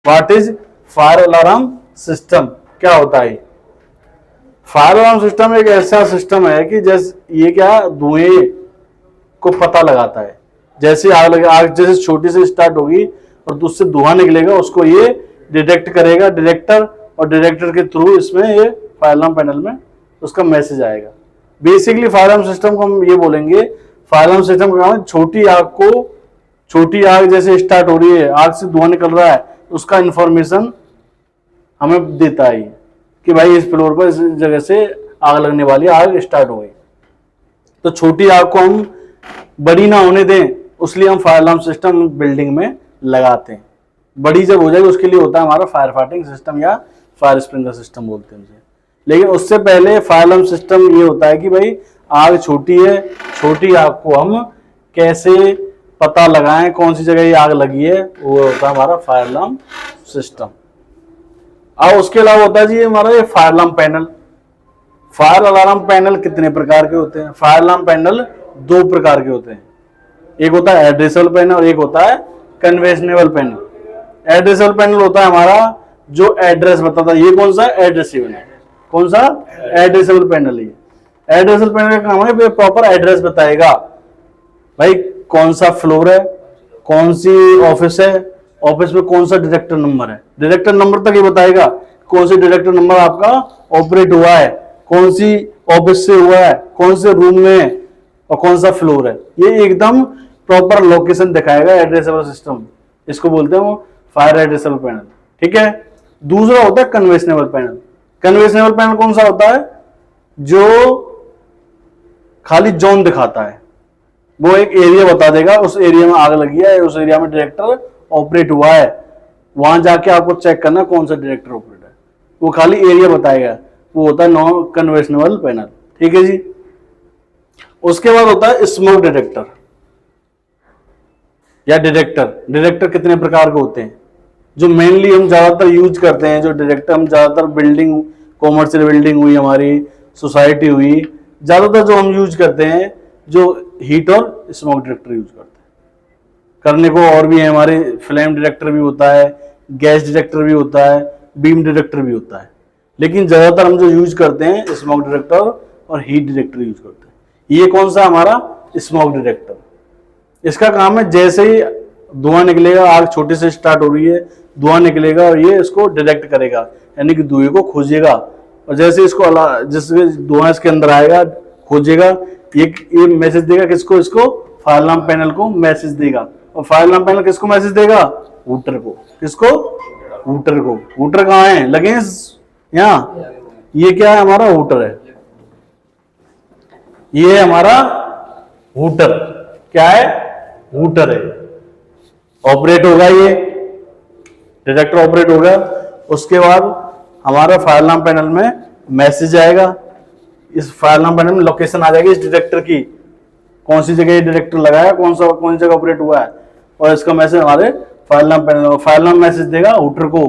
What is fire alarm system, क्या होता है? फायर अलार्म सिस्टम एक ऐसा सिस्टम है कि जैसे ये क्या धुएं को पता लगाता है। जैसे आग लगे, आग जैसे छोटी से स्टार्ट होगी और उससे धुआं निकलेगा, उसको ये डिटेक्ट करेगा डिटेक्टर, और डिटेक्टर के थ्रू इसमें ये फायर अलार्म पैनल में उसका मैसेज आएगा। बेसिकली फायर अलार्म सिस्टम को हम ये बोलेंगे, फायर अलार्म सिस्टम का काम है छोटी आग को, छोटी आग जैसे स्टार्ट हो रही है, आग से धुआं निकल रहा है, उसका इंफॉर्मेशन हमें देता है कि भाई इस फ्लोर पर इस जगह से आग लगने वाली, आग स्टार्ट हो गई। तो छोटी आग को हम बड़ी ना होने दें, उसलिए हम फायर अलार्म सिस्टम बिल्डिंग में लगाते हैं। बड़ी जब हो जाएगी उसके लिए होता है हमारा फायर फाइटिंग सिस्टम या फायर स्प्रिंकलर सिस्टम बोलते हैं उसे। लेकिन उससे पहले फायर अलार्म सिस्टम ये होता है कि भाई आग छोटी है, छोटी आग को हम कैसे पता लगाएं कौन सी जगह ये आग लगी है, वो होता है हमारा फायर अलार्म सिस्टम। अब उसके अलावा होता है जी हमारा ये fire alarm panel. Fire alarm panel कितने प्रकार के होते हैं? फायर अलार्म पैनल दो प्रकार के होते हैं, एक होता है एड्रेसेबल पैनल और एक होता है कन्वेंशनेबल पैनल। एड्रेसेबल पैनल होता है हमारा जो एड्रेस बताता है, ये कौन सा एड्रेसेबल है, कौन सा एड्रेसेबल पैनल है। एड्रेसेबल पैनल का काम है प्रॉपर एड्रेस बताएगा, भाई कौन सा फ्लोर है, कौन सी ऑफिस है, ऑफिस में कौन सा डायरेक्टर नंबर है, डायरेक्टर नंबर तक ये बताएगा कौन सी डायरेक्टर नंबर आपका ऑपरेट हुआ है, कौन सी ऑफिस से हुआ है, कौन से रूम में और कौन सा फ्लोर है। ये एकदम प्रॉपर लोकेशन दिखाएगा एड्रेसेबल सिस्टम, इसको बोलते हैं वो फायर एड्रेसेबल पैनल। ठीक है। दूसरा होता है कन्वेंशनेबल पैनल। कन्वेंशनेबल पैनल कौन सा होता है? जो खाली जोन दिखाता है, वो एक एरिया बता देगा, उस एरिया में आग लगी है, उस एरिया में डायरेक्टर ऑपरेट हुआ है, वहां जाके आपको चेक करना कौन सा डायरेक्टर ऑपरेट है, वो खाली एरिया बताएगा, वो होता है नॉन कन्वेंशनेबल पैनल। ठीक है जी। उसके बाद होता है स्मोक डिटेक्टर या डिटेक्टर। डिटेक्टर कितने प्रकार के होते हैं? जो मेनली हम ज्यादातर यूज करते हैं, जो डिटेक्टर हम ज्यादातर बिल्डिंग, कॉमर्शियल बिल्डिंग हुई, हमारी सोसाइटी हुई, ज्यादातर जो हम यूज करते हैं, जो हीट और स्मोक डिटेक्टर यूज करते हैं। करने को और भी है, हमारे फ्लेम डिटेक्टर भी होता है, गैस डिटेक्टर भी होता है, बीम डिटेक्टर भी होता है, लेकिन ज्यादातर हम जो यूज करते हैं स्मोक डिटेक्टर और हीट डिटेक्टर यूज करते हैं। ये कौन सा हमारा स्मोक डिटेक्टर, इसका काम है जैसे ही धुआं निकलेगा, आग छोटे से स्टार्ट हो रही है, धुआं निकलेगा और ये इसको डिटेक्ट करेगा, यानी कि धुएं को खोजेगा, और जैसे इसको जैसे धुआं इसके अंदर आएगा खोजेगा, ये मैसेज देगा किसको? इसको फायर अलार्म पैनल को मैसेज देगा। और फायर अलार्म पैनल किसको मैसेज देगा? वूटर को। किसको? वूटर को। वूटर कहाँ है? लगे यहाँ। ये क्या है? हमारा वूटर है, ये है हमारा वूटर। क्या है? वूटर है। ऑपरेट होगा, ये डिटेक्टर ऑपरेट होगा। उसके बाद हमारा फायर अलार्म पैनल में मैसेज आएगा, इस फायर अलार्म पैनल में लोकेशन आ जाएगी इस डिटेक्टर की, कौन सी जगह ये डिटेक्टर लगाया, कौन सी जगह ऑपरेट हुआ है, और इसका मैसेज हमारे फायर अलार्म पैनल में। फायर अलार्म मैसेज देगा वूटर को।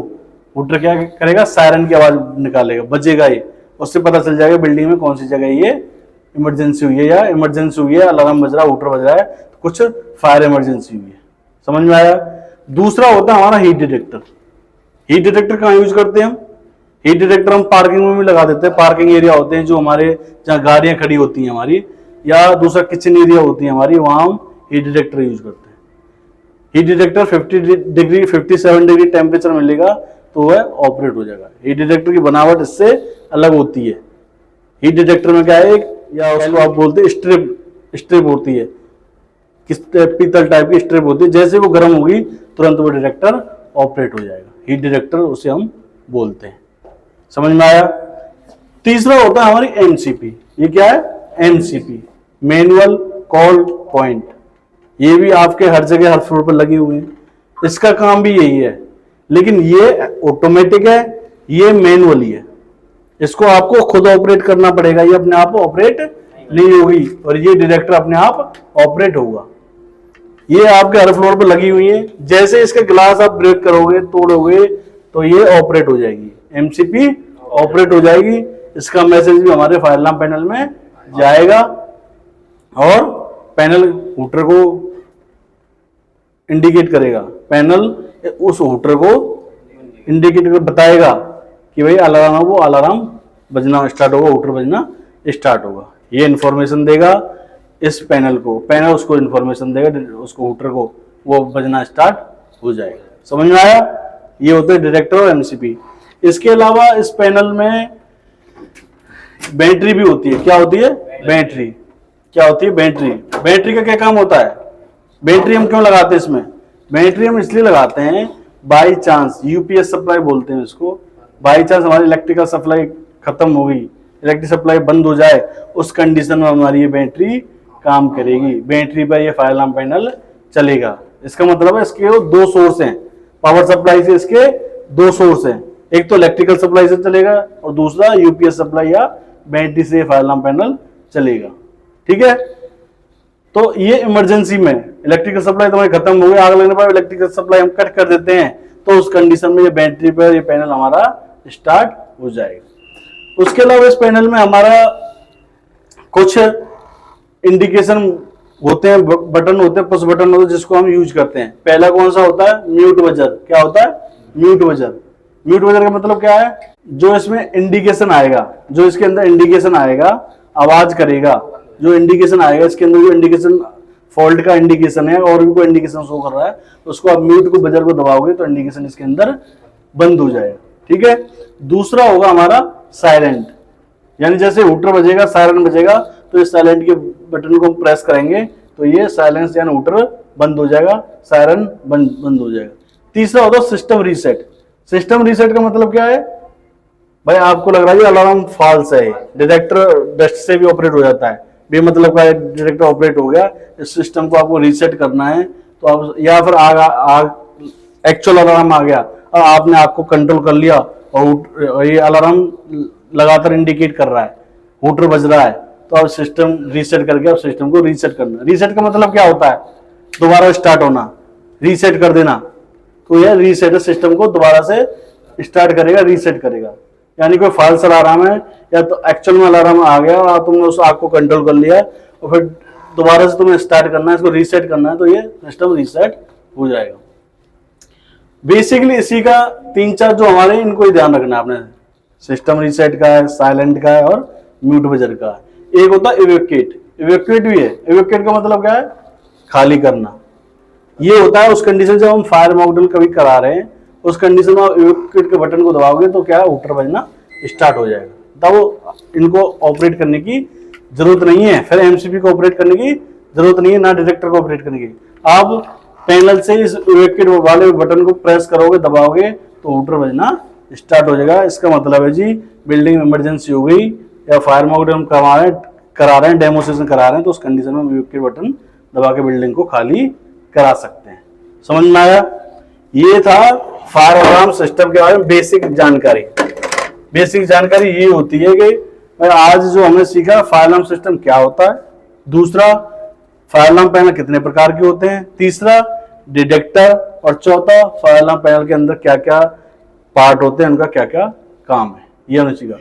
वूटर क्या करेगा? सायरन की आवाज निकालेगा, बजेगा ये, उससे पता चल जाएगा बिल्डिंग में कौन सी जगह ये इमरजेंसी हुई है, या इमरजेंसी हुई है, अलार्म बज रहा है, वूटर बज रहा है, तो कुछ फायर इमरजेंसी हुई है। समझ में आया? दूसरा होता है हमारा हीट डिटेक्टर। हीट डिटेक्टर कहाँ यूज करते हैं हम? हीट डिटेक्टर हम पार्किंग में भी लगा देते हैं। पार्किंग एरिया होते हैं जो हमारे, जहाँ गाड़ियां खड़ी होती हैं हमारी, या दूसरा किचन एरिया होती है हमारी, वहां हम हीट डिटेक्टर यूज करते हैं। हीट डिटेक्टर 57 डिग्री टेम्परेचर मिलेगा तो वह ऑपरेट हो जाएगा। हीट डिटेक्टर की बनावट इससे अलग होती है। हीट डिटेक्टर में क्या है, या उसको आप बोलते हैं स्ट्रिप होती है, किस पीतल टाइप की स्ट्रिप होती है, जैसे वो गर्म होगी तुरंत वो डिटेक्टर ऑपरेट हो जाएगा। हीट डिटेक्टर उसे हम बोलते हैं। समझ में आया? तीसरा होता है हमारी एमसीपी। ये क्या है? MCP, manual call point. ये भी आपके हर जगह, हर फ्लोर पर लगी हुई है। इसका काम भी यही है, लेकिन ये ऑटोमेटिक है, ये मैनुअली है। इसको आपको खुद ऑपरेट करना पड़ेगा, ये अपने आप ऑपरेट नहीं होगी, और ये डिटेक्टर अपने आप ऑपरेट होगा। ये आपके हर फ्लोर पर लगी हुई है, जैसे इसके ग्लास आप ब्रेक करोगे, तोड़ोगे, तो ये ऑपरेट हो जाएगी, एमसीपी ऑपरेट हो जाएगी। इसका मैसेज भी हमारे फायर अलार्म पैनल में जाएगा, और पैनल हूटर को इंडिकेट करेगा, पैनल उस हूटर को इंडिकेटर बताएगा कि भाई अलार्म है, वो अलार्म बजना स्टार्ट होगा, हूटर बजना स्टार्ट होगा। ये इंफॉर्मेशन देगा इस पैनल को, पैनल उसको इंफॉर्मेशन देगा, उसको हूटर को, वो बजना स्टार्ट हो जाएगा। समझ में आया? ये होते हैं डिटेक्टर और एमसीपी। इसके अलावा इस पैनल में बैटरी भी होती है। क्या होती है? बैटरी। क्या होती है? बैटरी। बैटरी का क्या काम होता है? बैटरी हम क्यों लगाते हैं इसमें? बैटरी हम इसलिए लगाते हैं, बाई चांस, यूपीएस सप्लाई बोलते हैं इसको, बाई चांस हमारी इलेक्ट्रिकल सप्लाई खत्म हो गई, इलेक्ट्रिक सप्लाई बंद हो जाए, उस कंडीशन में हमारी ये बैटरी काम करेगी। बैटरी पर ये फायर अलार्म पैनल चलेगा। इसका मतलब है इसके दो सोर्स हैं, पावर सप्लाई से इसके दो सोर्स हैं, एक तो इलेक्ट्रिकल सप्लाई से चलेगा और दूसरा यूपीएस सप्लाई या बैटरी से फायर अलार्म पैनल चलेगा। ठीक है? तो ये इमरजेंसी में इलेक्ट्रिकल सप्लाई तुम्हारी खत्म हो गई, आग लगने पर इलेक्ट्रिकल सप्लाई हम कट कर देते हैं, तो उस कंडीशन में ये बैटरी पर ये पैनल हमारा स्टार्ट हो जाएगा। उसके अलावा इस पैनल में हमारा कुछ इंडिकेशन होते हैं, बटन होते हैं, पुश बटन होते हैं, जिसको हम यूज करते हैं। पहला कौन सा होता है? Mute buzzer. क्या होता है? Mute buzzer. म्यूट बजर का मतलब क्या है? जो इसमें इंडिकेशन आएगा, जो इसके अंदर इंडिकेशन आएगा, आवाज करेगा, जो इंडिकेशन आएगा इसके अंदर, जो इंडिकेशन फॉल्ट का इंडिकेशन है और भी कोई इंडिकेशन शो कर रहा है, उसको आप म्यूट को बजर को दबाओगे तो इंडिकेशन इसके अंदर बंद हो जाएगा। ठीक है? दूसरा होगा हमारा साइलेंट, यानी जैसे हूटर बजेगा, सायरन बजेगा, तो इस साइलेंट के बटन को हम प्रेस करेंगे तो ये साइलेंस यानी हूटर बंद हो जाएगा, सायरन बंद हो जाएगा। तीसरा होता है सिस्टम रीसेट। सिस्टम रीसेट का मतलब क्या है? भाई आपको लग रहा है अलार्म फॉल्स है, डिटेक्टर डस्ट से भी ऑपरेट हो जाता है, बेमतलब का डिटेक्टर ऑपरेट हो गया, इस सिस्टम को आपको रीसेट करना है, तो आप या फिर आग एक्चुअल अलार्म आ गया और आपने आग को कंट्रोल कर लिया और ये अलार्म लगातार इंडिकेट कर रहा है, हूटर बज रहा है, तो आप सिस्टम रीसेट करके आप सिस्टम को रीसेट करना। रीसेट का मतलब क्या होता है? दोबारा स्टार्ट होना, रीसेट कर देना। तो यह रीसेट सिस्टम को दोबारा से स्टार्ट करेगा, रीसेट करेगा। यानी कोई फॉल्स अलार्म है या तो एक्चुअल में अलार्म आ गया और तुमने उस आग को कंट्रोल कर लिया और फिर दोबारा से तुम्हें स्टार्ट करना है, इसको रीसेट करना है, तो ये सिस्टम रीसेट हो जाएगा। बेसिकली इसी का 3-4 जो हमारे, इनको ही ध्यान रखना है आपने। सिस्टम रीसेट का है, साइलेंट का है और म्यूट बजर का है। एक होता है इवैक्यूएट। इवैक्यूएट भी है। इवैक्यूएट का मतलब क्या है? खाली करना। ये होता है उस कंडीशन जब हम फायर मॉकड्रिल कभी करा रहे हैं, उस कंडीशन में आप इवैक्यूएट के बटन को दबाओगे तो क्या है? हूटर बजना स्टार्ट हो जाएगा। तब इनको ऑपरेट करने की जरूरत नहीं है, फिर एमसीपी को ऑपरेट करने की जरूरत नहीं है, ना डिटेक्टर को ऑपरेट करने की। आप पैनल से इस इवैक्यूएट वाले बटन को प्रेस करोगे, दबाओगे तो हूटर बजना स्टार्ट हो जाएगा। इसका मतलब है जी बिल्डिंग में इमरजेंसी हो गई या फायर मॉकड्रिल हम करा रहे हैं, डेमोस्ट्रेशन करा रहे हैं, तो उस कंडीशन में इवैक्यूएट बटन दबा के बिल्डिंग को खाली करा सकते हैं। समझ में आया? ये था फायर अलार्म सिस्टम के बारे में बेसिक जानकारी। बेसिक जानकारी ये होती है कि आज जो हमने सीखा फायर अलार्म सिस्टम क्या होता है, दूसरा फायर अलार्म पैनल कितने प्रकार के होते हैं, तीसरा डिटेक्टर, और चौथा फायर अलार्म पैनल के अंदर क्या क्या पार्ट होते हैं, उनका क्या क्या काम है, ये हमने सीखा।